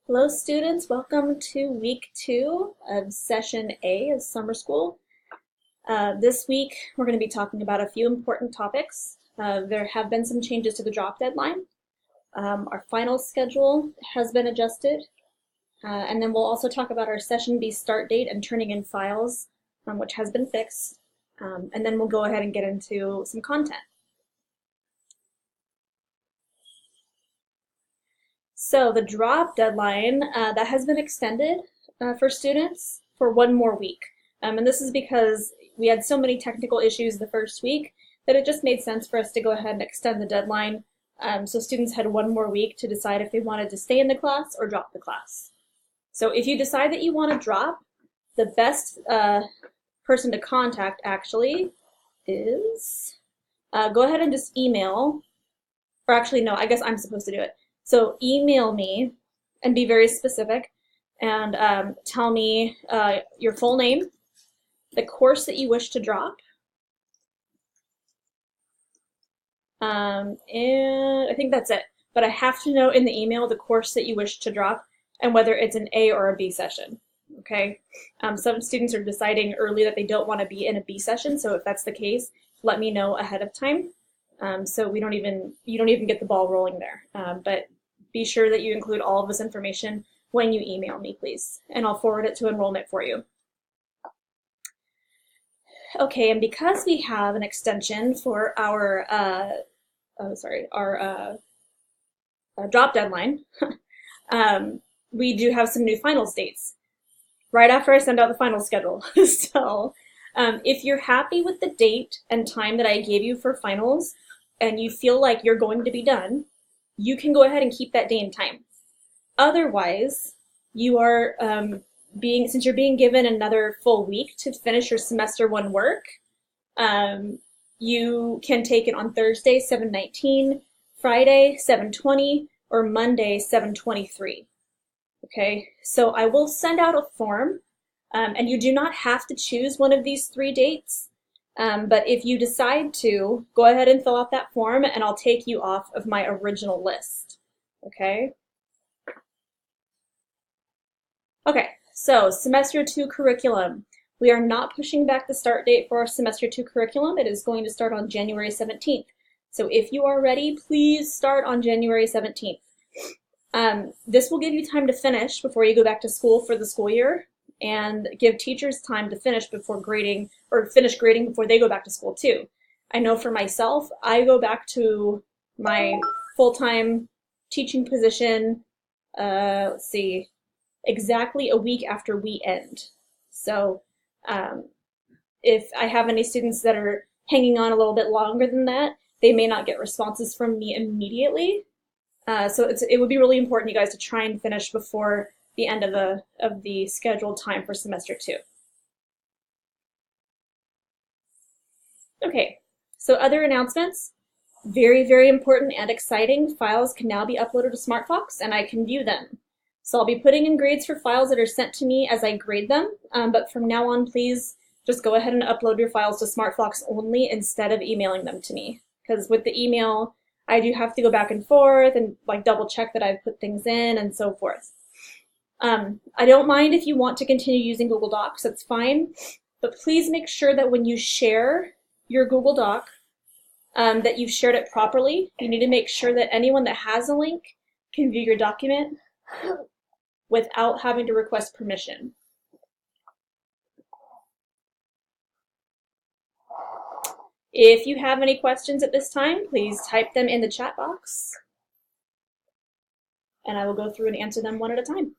Hello students, welcome to week 2 of session A of summer school. This week we're going to be talking about a few important topics. There have been some changes to the drop deadline. Our final schedule has been adjusted. And then we'll also talk about our session B start date and turning in files, which has been fixed. And then we'll go ahead and get into some content. So the drop deadline, that has been extended for students for one more week. And this is because we had so many technical issues the first week that it just made sense for us to go ahead and extend the deadline. So students had one more week to decide if they wanted to stay in the class or drop the class. So if you decide that you want to drop, the best person to contact actually is, go ahead and just email, or actually no, I guess I'm supposed to do it. So email me and be very specific and tell me your full name, the course that you wish to drop, and I think that's it. But I have to know in the email the course that you wish to drop and whether it's an A or a B session. Okay. Some students are deciding early that they don't want to be in a B session, so if that's the case, let me know ahead of time. So you don't even get the ball rolling there. But be sure that you include all of this information when you email me, please, and I'll forward it to enrollment for you. Okay, and because we have an extension for our drop deadline, we do have some new finals dates right after I send out the final schedule. So if you're happy with the date and time that I gave you for finals and you feel like you're going to be done, you can go ahead and keep that day and time. Otherwise, you are since you're being given another full week to finish your semester 1 work, you can take it on Thursday 7/19, Friday 7/20, or Monday 7/23. Okay, so I will send out a form, and you do not have to choose one of these 3 dates. But if you decide to, go ahead and fill out that form and I'll take you off of my original list. Okay? Okay, so semester 2 curriculum. We are not pushing back the start date for our semester 2 curriculum. It is going to start on January 17th. So if you are ready, please start on January 17th. This will give you time to finish before you go back to school for the school year, and give teachers time to finish before grading, or finish grading before they go back to school too. I know for myself, I go back to my full-time teaching position, let's see, exactly a week after we end. So if I have any students that are hanging on a little bit longer than that, they may not get responses from me immediately. So it would be really important, you guys, to try and finish before the end of the scheduled time for semester 2. Okay, so other announcements. Very, very important and exciting. Files can now be uploaded to SmartFox and I can view them. So I'll be putting in grades for files that are sent to me as I grade them, but from now on, please just go ahead and upload your files to SmartFox only instead of emailing them to me. Because with the email, I do have to go back and forth and like double check that I've put things in and so forth. I don't mind if you want to continue using Google Docs, that's fine, but please make sure that when you share your Google Doc, that you've shared it properly. You need to make sure that anyone that has a link can view your document without having to request permission. If you have any questions at this time, please type them in the chat box, and I will go through and answer them one at a time.